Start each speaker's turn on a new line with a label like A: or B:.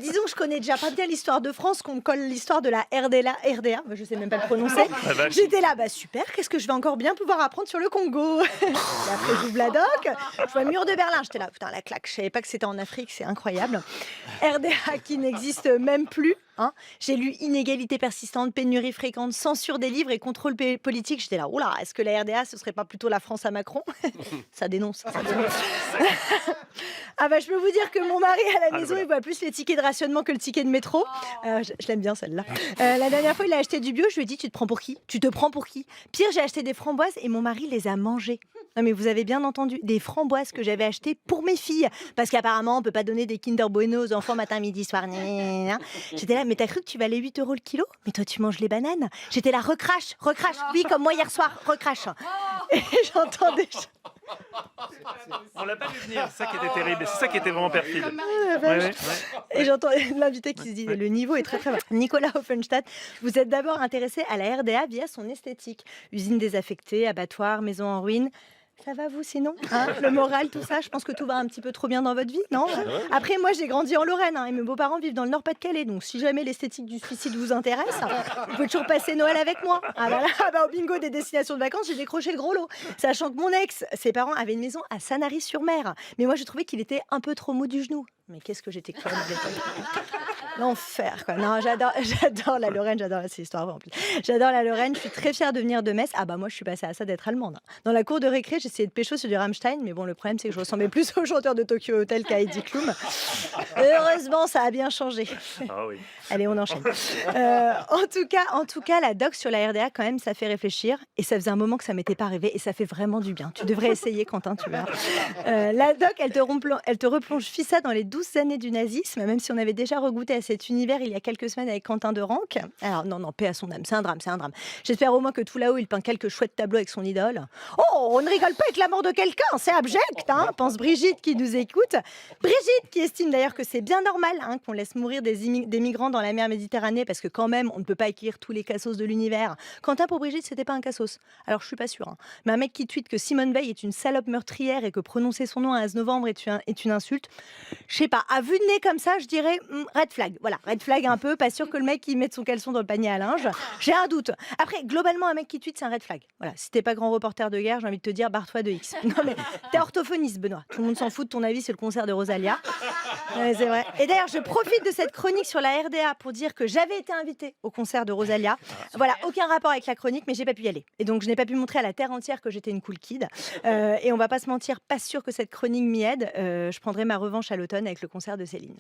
A: disons que je connais déjà pas bien l'histoire de France, qu'on me colle l'histoire de la RDA, je sais même pas le prononcer.
B: Ah vache.
A: J'étais là, bah super, qu'est-ce que je vais encore bien pouvoir apprendre sur le Congo? Et après, j'ouvre la doc, je vois le mur de Berlin, j'étais là, putain, la claque, je savais pas que c'était en Afrique, c'est incroyable. RDA qui n'existe même plus. Hein. J'ai lu Inégalité persistante, pénurie fréquente, censure des livres et contrôle politique. J'étais là, oula, est-ce que la RDA, ce serait pas plutôt la France à Macron? Ça dénonce. Ça dénonce. Ah bah je peux vous dire que mon mari à la
B: Ah,
A: maison,
B: voilà.
A: il voit plus les tickets de rationnement que le ticket de métro. Je l'aime bien celle-là. La dernière fois, il a acheté du bio, je lui ai dit, tu te prends pour qui? Tu te prends pour qui? Pire, j'ai acheté des framboises et mon mari les a mangées. Non mais vous avez bien entendu, des framboises que j'avais achetées pour mes filles. Parce qu'apparemment, on peut pas donner des Kinder Bueno aux enfants matin, midi, soir. Gna, gna, gna. J'étais là, mais t'as cru que tu valais 8 € le kilo? Mais toi, tu manges les bananes. J'étais là, recrache, recrache. Oui, comme moi hier soir, recrache. Et j'entendais...
B: On l'a pas vu venir, c'est ça qui était terrible, et c'est ça qui était vraiment perfide.
A: Ah,
B: Ouais,
A: vache.
B: ouais, ouais.
A: Et j'entends l'invité qui se dit
B: Ouais.
A: le niveau est très très bas. Nicolas Hoffenstadt, vous êtes d'abord intéressé à la RDA via son esthétique. Usine désaffectée, abattoir, maison en ruine. Ça va vous sinon hein? Le moral, tout ça, je pense que tout va un petit peu trop bien dans votre vie, non? Après, moi j'ai grandi en Lorraine et mes beaux-parents vivent dans le Nord-Pas-de-Calais. Donc si jamais l'esthétique du suicide vous intéresse, vous pouvez toujours passer Noël avec moi. Ah bah là, ah bah, au bingo des destinations de vacances, j'ai décroché le gros lot. Sachant que mon ex, ses parents avaient une maison à Sanary-sur-Mer. Mais moi je trouvais qu'il était un peu trop mou du genou. Mais qu'est-ce que j'étais conne à l'époque. L'enfer, quoi. Non, j'adore la Lorraine, j'adore cette histoire en plus. J'adore la Lorraine, je suis très fière de venir de Metz. Ah bah moi, je suis passée à ça d'être allemande. Hein. Dans la cour de récré, j'essayais de pécho sur du Rammstein, mais bon, le problème, c'est que je ressemblais plus au chanteur de Tokyo Hotel qu'à Heidi Klum. Heureusement, ça a bien changé.
B: Ah oui.
A: Allez, on enchaîne. En tout cas, la doc sur la RDA, quand même, ça fait réfléchir. Et ça faisait un moment que ça m'était pas arrivé. Et ça fait vraiment du bien. Tu devrais essayer, Quentin, tu verras. La doc, elle te replonge fissa dans les 12 années du nazisme, même si on avait déjà regoûté à cet univers il y a quelques semaines avec Quentin de Ranc. Alors, non, paix à son âme. C'est un drame, c'est un drame. J'espère au moins que tout là-haut, il peint quelques chouettes tableaux avec son idole. Oh, on ne rigole pas avec la mort de quelqu'un. C'est abject, hein, pense Brigitte qui nous écoute. Brigitte qui estime d'ailleurs que c'est bien normal hein, qu'on laisse mourir des migrants dans la mer Méditerranée parce que quand même, on ne peut pas acquérir tous les cassos de l'univers. Quentin, pour Brigitte, c'était pas un cassos. Alors, je suis pas sûre. Hein. Mais un mec qui tweet que Simone Veil est une salope meurtrière et que prononcer son nom à 11 novembre est une insulte, je sais pas. À vue de nez comme ça, je dirais red flag. Voilà, red flag un peu. Pas sûr que le mec il mette son caleçon dans le panier à linge. J'ai un doute. Après, globalement, un mec qui tweet, c'est un red flag. Voilà, si t'es pas grand reporter de guerre, j'ai envie de te dire, barre-toi de X. Non mais t'es orthophoniste, Benoît. Tout le monde s'en fout de ton avis sur le concert de Rosalia. Ouais, c'est vrai. Et d'ailleurs, je profite de cette chronique sur la RDA pour dire que j'avais été invitée au concert de Rosalia. Voilà, aucun rapport avec la chronique, mais j'ai pas pu y aller. Et donc, je n'ai pas pu montrer à la terre entière que j'étais une cool kid. Et on va pas se mentir, pas sûr que cette chronique m'y aide. Je prendrai ma revanche à l'automne avec le concert de Céline.